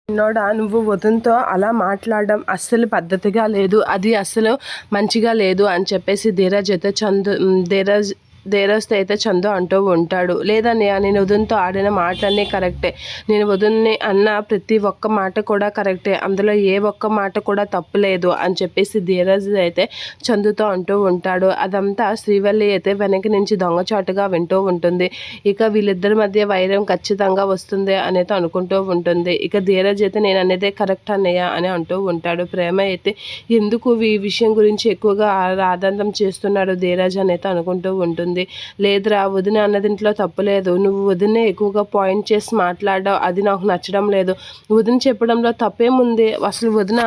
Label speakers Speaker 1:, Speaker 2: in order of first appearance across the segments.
Speaker 1: చిన్నోడా, నువ్వు వదినతో అలా మాట్లాడడం అస్సలు పద్ధతిగా లేదు, అది అస్సలు మంచిగా లేదు అని చెప్పేసి ధీరజ్తో అయితే చందు అంటూ ఉంటాడు. లేదన్నయ్య, నేను వదినతో ఆడిన మాటలన్నీ కరెక్టే, నేను వదిన్ని అన్న ప్రతి ఒక్క మాట కూడా కరెక్టే, అందులో ఏ ఒక్క మాట కూడా తప్పులేదు అని చెప్పేసి ధీరజ్ అయితే చందుతో అంటూ ఉంటాడు. అదంతా శ్రీవల్లి అయితే వెనక నుంచి దొంగచాటుగా వింటూ ఉంటుంది. ఇక వీళ్ళిద్దరి మధ్య వైరం ఖచ్చితంగా వస్తుంది అనేది అనుకుంటూ ఉంటుంది. ఇక ధీరజ్ అయితే నేను అనేదే కరెక్ట్ అన్నయ్య అని అంటూ ఉంటాడు. ప్రేమ అయితే ఎందుకు ఈ విషయం గురించి ఎక్కువగా రాదంతం చేస్తున్నాడు ధీరజ్ అనేది అనుకుంటూ ఉంటుంది. లేదురా, వదిన అన్నదింట్లో తప్పులేదు, నువ్వు వదినే ఎక్కువగా పాయింట్ చేసి మాట్లాడడం అది నాకు నచ్చడం లేదు, వదిన చెప్పడంలో తప్పేముంది, అసలు వదిన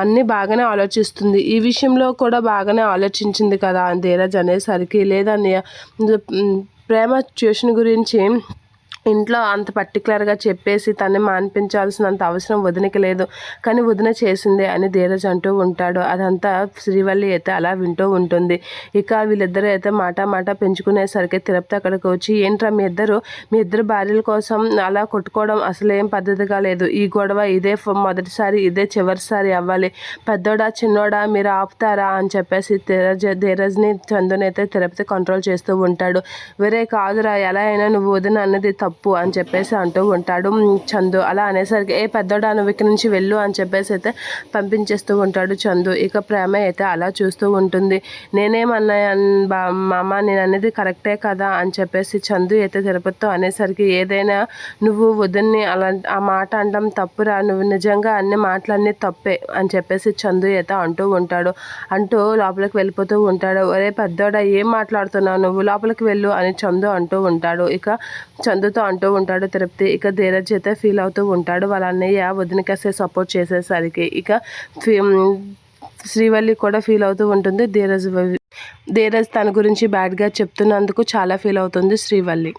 Speaker 1: అన్నీ బాగానే ఆలోచిస్తుంది, ఈ విషయంలో కూడా బాగానే ఆలోచించింది కదా అని ధీరజ్ అనేసరికి లేదన్నయ్య, ప్రేమ ట్యూషన్ గురించి ఇంట్లో అంత పర్టికులర్గా చెప్పేసి తన్ని మాన్పించాల్సినంత అవసరం వదినకి లేదు, కానీ వదిన చేసిందే అని ధీరజ్ అంటూ ఉంటాడు. అదంతా శ్రీవల్లి అయితే అలా వింటూ ఉంటుంది. ఇక వీళ్ళిద్దరూ అయితే మాట పెంచుకునేసరికి తిరుపతి అక్కడికి వచ్చి, ఏంట్రా మీ ఇద్దరు భార్యల కోసం అలా కొట్టుకోవడం అసలు ఏం పద్ధతిగా లేదు, ఈ గొడవ ఇదే మొదటిసారి, ఇదే చివరిసారి అవ్వాలి, పెద్దోడా చిన్నోడా మీరు ఆపుతారా అని చెప్పేసి ధీరజ్ని చందుని అయితే తిరుపతి కంట్రోల్ చేస్తూ ఉంటాడు. వేరే కాదురా, ఎలా అయినా నువ్వు వదిన అన్నది తప్పు అని చెప్పేసి అంటూ ఉంటాడు చందు. అలా అనేసరికి పెద్దోడా నువ్వు ఇక్కడి నుంచి వెళ్ళు అని చెప్పేసి అయితే పంపించేస్తూ ఉంటాడు చందు. ఇక ప్రేమ అయితే అలా చూస్తూ ఉంటుంది. నేనేమన్నా మామ, నేను అనేది కరెక్టే కదా అని చెప్పేసి చందు అయితే తిరుపతితో అనేసరికి, ఏదైనా నువ్వు వదిన్ని అలా ఆ మాట అనడం తప్పురా, నువ్వు నిజంగా అన్ని మాటలన్నీ తప్పే అని చెప్పేసి చందు అయితే అంటూ ఉంటాడు. అంటూ లోపలికి వెళ్ళిపోతూ ఉంటాడు. ఒరే పెద్దోడా, ఏం మాట్లాడుతున్నావు, నువ్వు లోపలికి వెళ్ళు అని చందు అంటూ ఉంటాడు. ఇక చందుతో అంటూ ఉంటాడు తిరుపతి. ఇక ధీరజ్ అయితే ఫీల్ అవుతూ ఉంటాడు వాళ్ళ అన్నయ్య వదినకేసే సపోర్ట్ చేసేసరికి. ఇక శ్రీవల్లి కూడా ఫీల్ అవుతూ ఉంటుంది. ధీరజ్ తన గురించి బ్యాడ్గా చెప్తున్నందుకు చాలా ఫీల్ అవుతుంది శ్రీవల్లి.